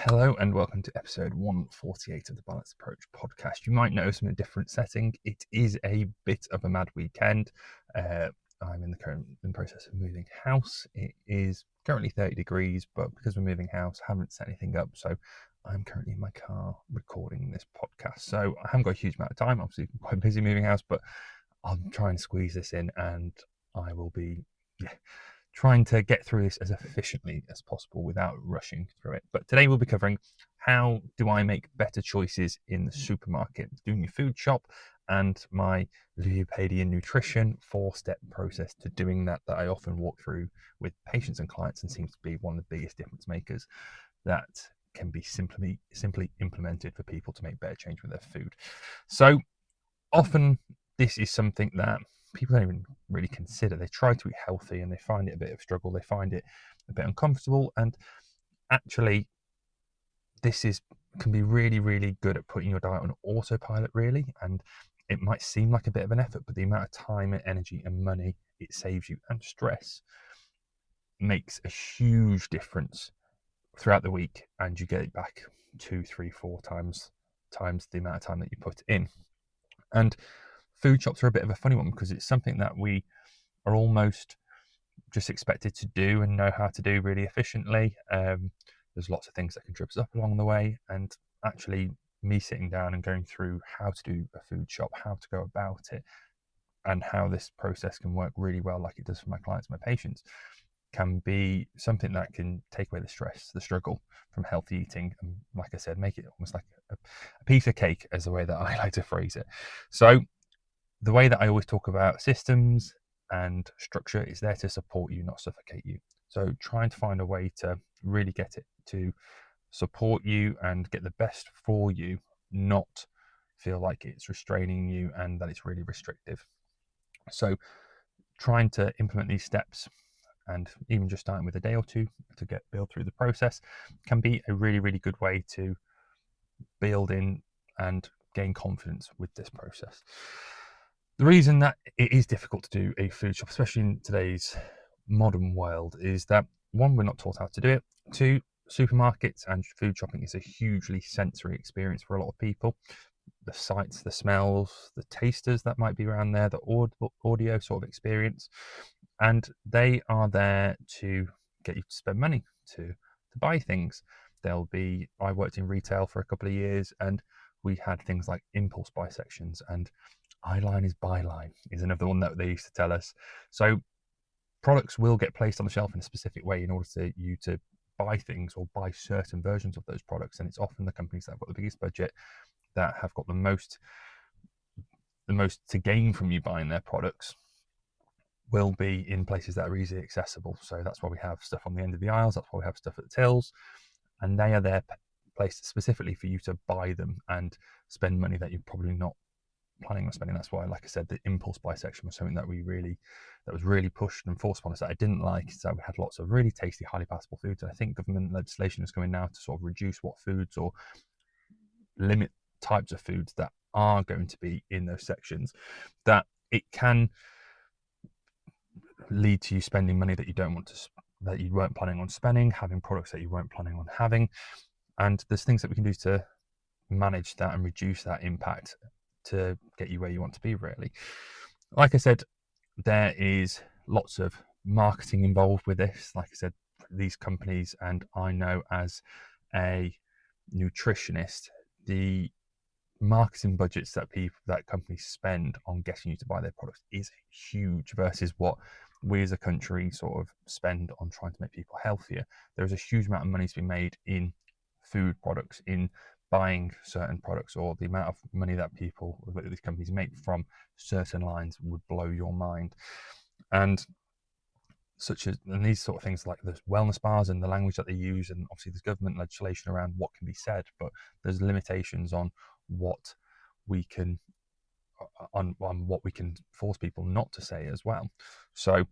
Hello and welcome to episode 148 of the Balanced Approach podcast. You might notice I'm in a different setting. It is a bit of a mad weekend. I'm in the process of moving house. It is currently 30 degrees, but because we're moving house, I haven't set anything up. So I'm currently in my car recording this podcast. So I haven't got a huge amount of time. Obviously, I'm quite busy moving house, but I'll try and squeeze this in and I will be trying to get through this as efficiently as possible without rushing through it. But today we'll be covering how do I make better choices in the supermarket, doing your food shop, and my Louis Padian nutrition 4-step process to doing that I often walk through with patients and clients and seems to be one of the biggest difference makers that can be simply implemented for people to make better change with their food. So often this is something that people don't even really consider. They try to eat healthy and they find it a bit of a struggle. They find it a bit uncomfortable. And actually, this can be really, really good at putting your diet on autopilot, really. And it might seem like a bit of an effort, but the amount of time and energy and money it saves you and stress makes a huge difference throughout the week. And you get it back 2, 3, 4 times the amount of time that you put in. And food shops are a bit of a funny one because it's something that we are almost just expected to do and know how to do really efficiently. There's lots of things that can trip us up along the way, and actually me sitting down and going through how to do a food shop, how to go about it, and how this process can work really well like it does for my clients and my patients can be something that can take away the stress, the struggle from healthy eating, and like I said, make it almost like a piece of cake, as the way that I like to phrase it. So the way that I always talk about systems and structure is there to support you, not suffocate you. So trying to find a way to really get it to support you and get the best for you, not feel like it's restraining you and that it's really restrictive. So trying to implement these steps, and even just starting with a day or two to build through the process, can be a really, really good way to build in and gain confidence with this process. The reason that it is difficult to do a food shop, especially in today's modern world, is that one, we're not taught how to do it. Two, supermarkets and food shopping is a hugely sensory experience for a lot of people. The sights, the smells, the tasters that might be around there, the audio sort of experience, and they are there to get you to spend money, to buy things. I worked in retail for a couple of years, and we had things like impulse buy sections, and eyeline is byline is another one that they used to tell us. So products will get placed on the shelf in a specific way in order for you to buy things or buy certain versions of those products, and it's often the companies that have got the biggest budget that have got the most to gain from you buying their products will be in places that are easily accessible. So that's why we have stuff on the end of the aisles, that's why we have stuff at the tills, and they are there placed specifically for you to buy them and spend money that you're probably not planning on spending. That's why, like I said, the impulse buy section was something that was really pushed and forced upon us that I didn't like. So we had lots of really tasty, highly passable foods, and I think government legislation is coming now to sort of reduce what foods or limit types of foods that are going to be in those sections, that it can lead to you spending money that you weren't planning on spending, having products that you weren't planning on having. And there's things that we can do to manage that and reduce that impact to get you where you want to be, really. Like I said, there is lots of marketing involved with this. Like I said, these companies, and I know as a nutritionist, the marketing budgets that companies spend on getting you to buy their products is huge versus what we as a country sort of spend on trying to make people healthier. There is a huge amount of money to be made in food products, in buying certain products, or the amount of money that these companies make from certain lines would blow your mind. And these sort of things, like there's wellness bars and the language that they use, and obviously there's government legislation around what can be said, but there's limitations on what we can force people not to say as well. So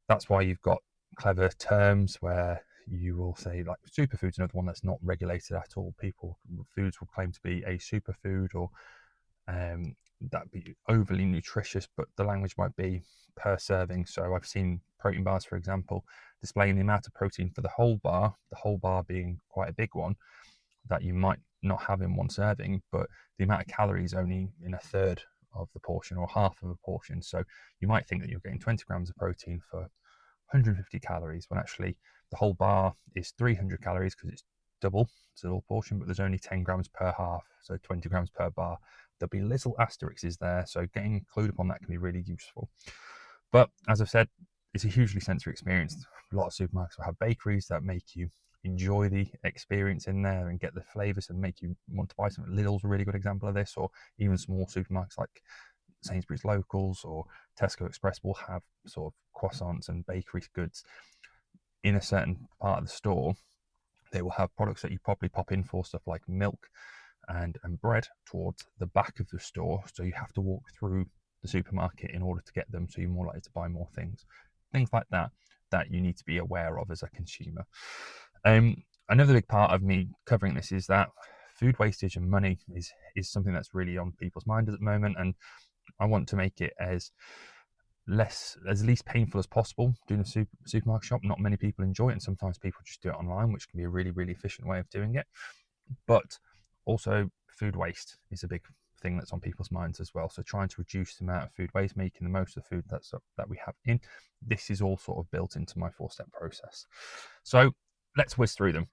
that's why you've got clever terms where you will say, like, superfood's another one that's not regulated at all. Foods will claim to be a superfood, or that be overly nutritious, but the language might be per serving. So I've seen protein bars, for example, displaying the amount of protein for the whole bar being quite a big one that you might not have in one serving, but the amount of calories only in a third of the portion or half of a portion. So you might think that you're getting 20 grams of protein for 150 calories, when actually the whole bar is 300 calories because it's double portion, but there's only 10 grams per half, so 20 grams per bar. There'll be little asterisks there, so getting clued up on that can be really useful. But as I've said, it's a hugely sensory experience. A lot of supermarkets will have bakeries that make you enjoy the experience in there and get the flavors and make you want to buy something. Lidl's a really good example of this, or even small supermarkets like Sainsbury's Locals or Tesco Express will have sort of croissants and bakery goods in a certain part of the store. They will have products that you probably pop in for, stuff like milk and bread, towards the back of the store. So you have to walk through the supermarket in order to get them. So you're more likely to buy more things like that you need to be aware of as a consumer. Another big part of me covering this is that food wastage and money is something that's really on people's minds at the moment, and I want to make it as least painful as possible doing a supermarket shop. Not many people enjoy it, and sometimes people just do it online, which can be a really, really efficient way of doing it. But also food waste is a big thing that's on people's minds as well. So trying to reduce the amount of food waste, making the most of the food that we have in. This is all sort of built into my 4-step process. So let's whiz through them.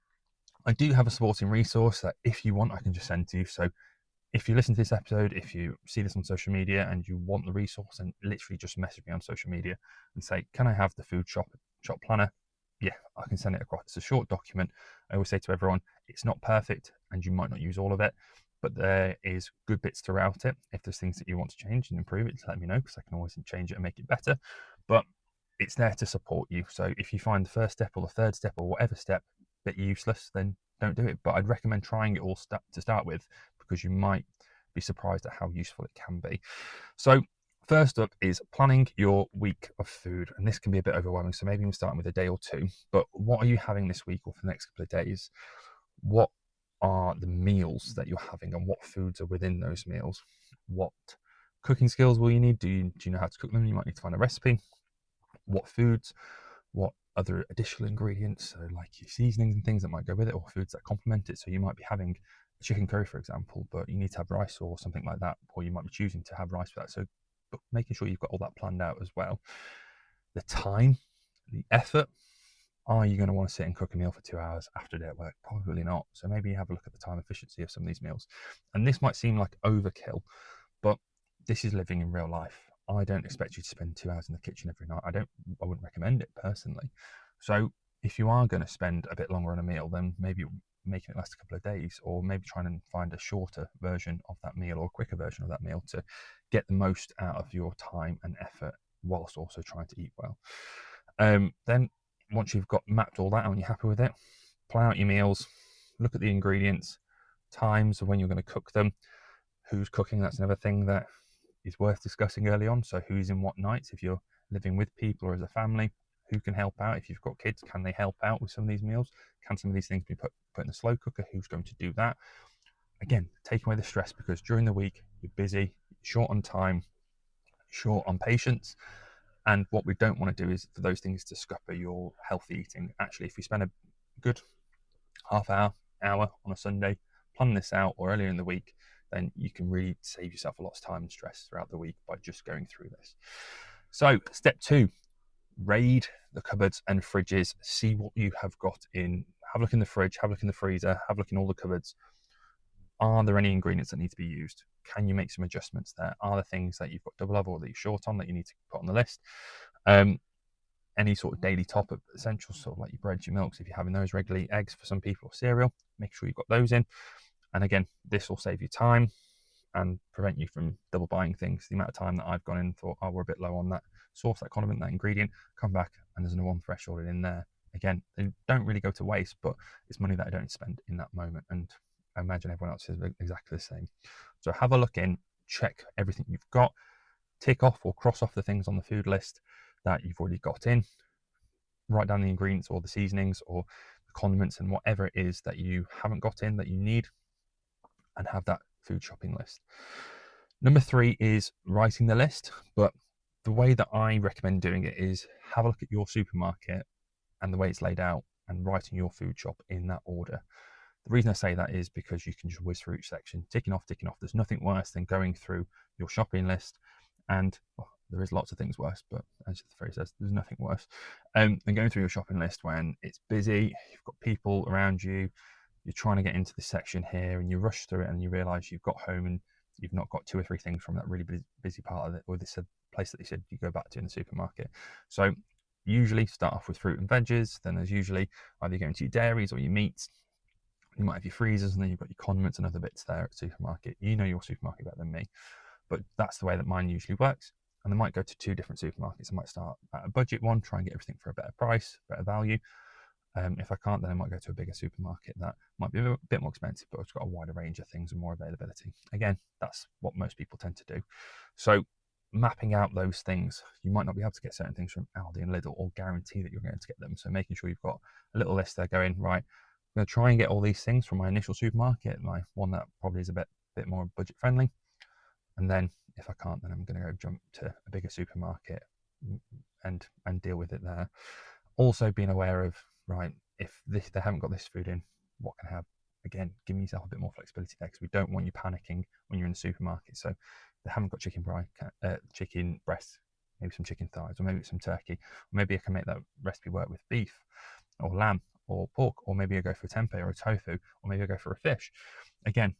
I do have a supporting resource that if you want, I can just send to you. So if you listen to this episode, if you see this on social media and you want the resource, then literally just message me on social media and say, can I have the food shop planner? Yeah, I can send it across. It's a short document. I always say to everyone, it's not perfect and you might not use all of it, but there is good bits throughout it. If there's things that you want to change and improve it, just let me know, because I can always change it and make it better. But it's there to support you. So if you find the first step or the third step or whatever step a bit useless, then don't do it. But I'd recommend trying it all to start with, because you might be surprised at how useful it can be. So first up is planning your week of food, and this can be a bit overwhelming, so maybe I'm starting with a day or two. But what are you having this week or for the next couple of days? What are the meals that you're having, and what foods are within those meals? What cooking skills will you need? Do you know how to cook them? You might need to find a recipe. What foods, what other additional ingredients, so like your seasonings and things that might go with it, or foods that complement it. So you might be having chicken curry, for example, but you need to have rice or something like that, or you might be choosing to have rice for that. So but making sure you've got all that planned out as well. The time, the effort. Are you going to want to sit and cook a meal for 2 hours after a day at work? Probably not. So maybe have a look at the time efficiency of some of these meals. And this might seem like overkill, but this is living in real life. I don't expect you to spend 2 hours in the kitchen every night. I wouldn't recommend it personally. So if you are going to spend a bit longer on a meal, then maybe making it last a couple of days, or maybe trying and find a shorter version of that meal or a quicker version of that meal to get the most out of your time and effort whilst also trying to eat well. Then once you've got mapped all that out and you're happy with it, plan out your meals, look at the ingredients, times of when you're going to cook them, who's cooking. That's another thing that is worth discussing early on. So who's in what nights? If you're living with people or as a family, who can help out? If you've got kids, can they help out with some of these meals? Can some of these things be put in the slow cooker? Who's going to do that? Again, take away the stress, because during the week you're busy, short on time, short on patience. And what we don't want to do is for those things to scupper your healthy eating. Actually, if you spend a good half hour on a Sunday, plan this out, or earlier in the week, then you can really save yourself a lot of time and stress throughout the week by just going through this. So step 2, raid the cupboards and fridges, see what you have got in. Have a look in the fridge, have a look in the freezer, have a look in all the cupboards. Are there any ingredients that need to be used? Can you make some adjustments there? Are there things that you've got double of or that you're short on that you need to put on the list? Any sort of daily top-up essentials, sort of like your breads, your milks, if you're having those regularly, eggs for some people, or cereal, make sure you've got those in. And again, this will save you time and prevent you from double buying things. The amount of time that I've gone in and thought, oh, we're a bit low on that sauce, that condiment, that ingredient, come back and there's another one fresh ordered in there. Again, they don't really go to waste, but it's money that I don't spend in that moment. And I imagine everyone else is exactly the same. So have a look in, check everything you've got, tick off or cross off the things on the food list that you've already got in, write down the ingredients or the seasonings or the condiments and whatever it is that you haven't got in that you need, and have that food shopping list. Number 3 is writing the list, but the way that I recommend doing it is have a look at your supermarket and the way it's laid out and writing your food shop in that order. The reason I say that is because you can just whiz through each section, ticking off. There's nothing worse than going through your shopping list, and well, there is lots of things worse, but as the phrase says, there's nothing worse than going through your shopping list when it's busy, you've got people around you, you're trying to get into this section here, and you rush through it, and you realise you've got home and you've not got 2 or 3 things from that really busy part of it, or this place that you said you go back to in the supermarket. So usually start off with fruit and veggies. Then there's usually either you're going to your dairies or your meats. You might have your freezers, and then you've got your condiments and other bits there at the supermarket. You know your supermarket better than me, but that's the way that mine usually works. And I might go to 2 different supermarkets. I might start at a budget one, try and get everything for a better price, better value. If I can't, then I might go to a bigger supermarket that might be a bit more expensive, but it's got a wider range of things and more availability. Again, that's what most people tend to do. So mapping out those things, you might not be able to get certain things from Aldi and Lidl or guarantee that you're going to get them. So making sure you've got a little list there going, right, I'm going to try and get all these things from my initial supermarket, my one that probably is a bit more budget friendly. And then if I can't, then I'm going to go jump to a bigger supermarket and deal with it there. Also being aware of, right, if they haven't got this food in, what can I have? Again, giving yourself a bit more flexibility there, because we don't want you panicking when you're in the supermarket. So they haven't got chicken breast, maybe some chicken thighs, or maybe some turkey, or maybe I can make that recipe work with beef or lamb or pork, or maybe I go for a tempeh or a tofu, or maybe I go for a fish. Again,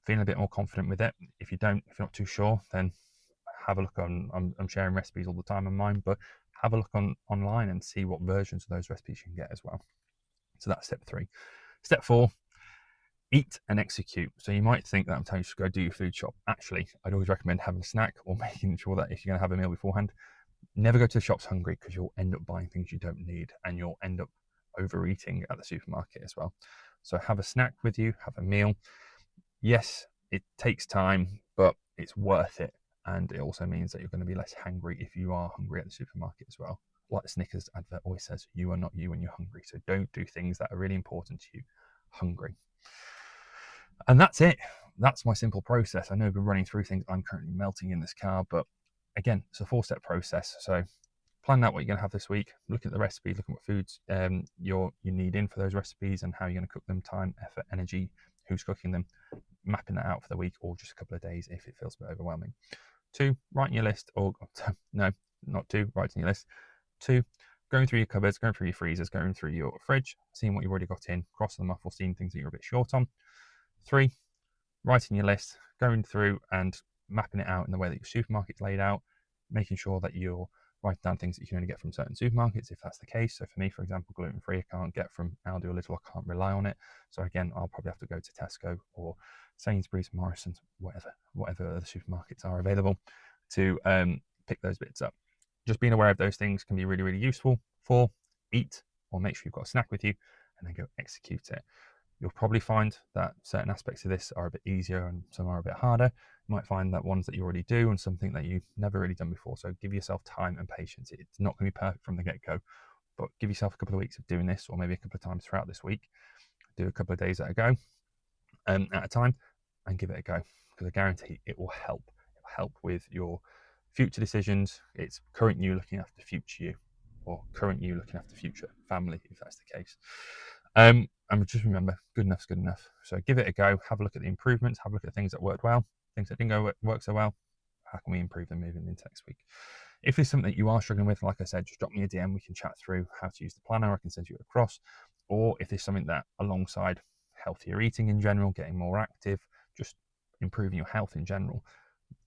feeling a bit more confident with it. If you're not too sure, then have a look on. I'm sharing recipes all the time on mine, but have a look online and see what versions of those recipes you can get as well. So that's step 3. Step 4, eat and execute. So you might think that I'm telling you to go do your food shop. Actually, I'd always recommend having a snack or making sure that if you're going to have a meal beforehand, never go to the shops hungry, because you'll end up buying things you don't need and you'll end up overeating at the supermarket as well. So have a snack with you, have a meal. Yes, it takes time, but it's worth it. And it also means that you're going to be less hungry if you are hungry at the supermarket as well. Like the Snickers advert always says, you are not you when you're hungry. So don't do things that are really important to you hungry. And that's it. That's my simple process. I know we're running through things. I'm currently melting in this car, but again, it's a 4-step process. So plan out what you're going to have this week. Look at the recipe, look at what foods you need in for those recipes and how you're going to cook them, time, effort, energy, who's cooking them, mapping that out for the week or just a couple of days if it feels a bit overwhelming. 2, writing your list, or no, not 2, writing your list. 2, going through your cupboards, going through your freezers, going through your fridge, seeing what you've already got in, crossing them off or seeing things that you're a bit short on. 3, writing your list, going through and mapping it out in the way that your supermarket's laid out, making sure that you're writing down things that you can only get from certain supermarkets if that's the case. So for me, for example, gluten-free, I can't get from Aldi or Lidl, I can't rely on it. So again, I'll probably have to go to Tesco or Sainsbury's, Morrison's, whatever the supermarkets are available to pick those bits up. Just being aware of those things can be really, really useful. 4, eat, or make sure you've got a snack with you, and then go execute it. You'll probably find that certain aspects of this are a bit easier and some are a bit harder. You might find that ones that you already do and something that you've never really done before. So give yourself time and patience. It's not going to be perfect from the get-go, but give yourself a couple of weeks of doing this, or maybe a couple of times throughout this week. Do a couple of days at a time, and give it a go, because I guarantee it will help. It will help with your future decisions. It's current you looking after future you, or current you looking after future family, if that's the case. And just remember, good enough's good enough. So give it a go, have a look at the improvements, have a look at things that worked well, things that didn't work so well. How can we improve them moving into next week? If there's something that you are struggling with, like I said, just drop me a DM. We can chat through how to use the planner. I can send you it across. Or if there's something that alongside healthier eating in general, getting more active, just improving your health in general,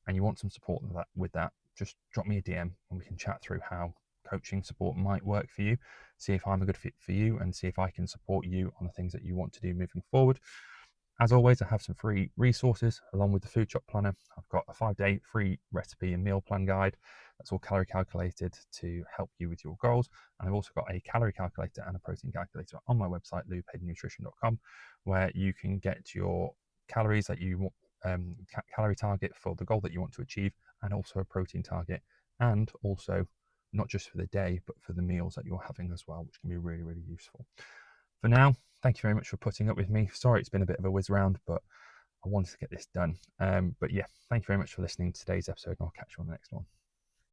and you want some support with that, just drop me a DM and we can chat through how coaching support might work for you, see if I'm a good fit for you, and see if I can support you on the things that you want to do moving forward. As always, I have some free resources along with the food shop planner. I've got a 5-day free recipe and meal plan guide that's all calorie calculated to help you with your goals. And I've also got a calorie calculator and a protein calculator on my website, louispadiannutrition.com, where you can get your calories that you want, calorie target for the goal that you want to achieve, and also a protein target, and also not just for the day, but for the meals that you're having as well, which can be really, really useful. For now, thank you very much for putting up with me. Sorry it's been a bit of a whiz round, but I wanted to get this done. But yeah, thank you very much for listening to today's episode, and I'll catch you on the next one.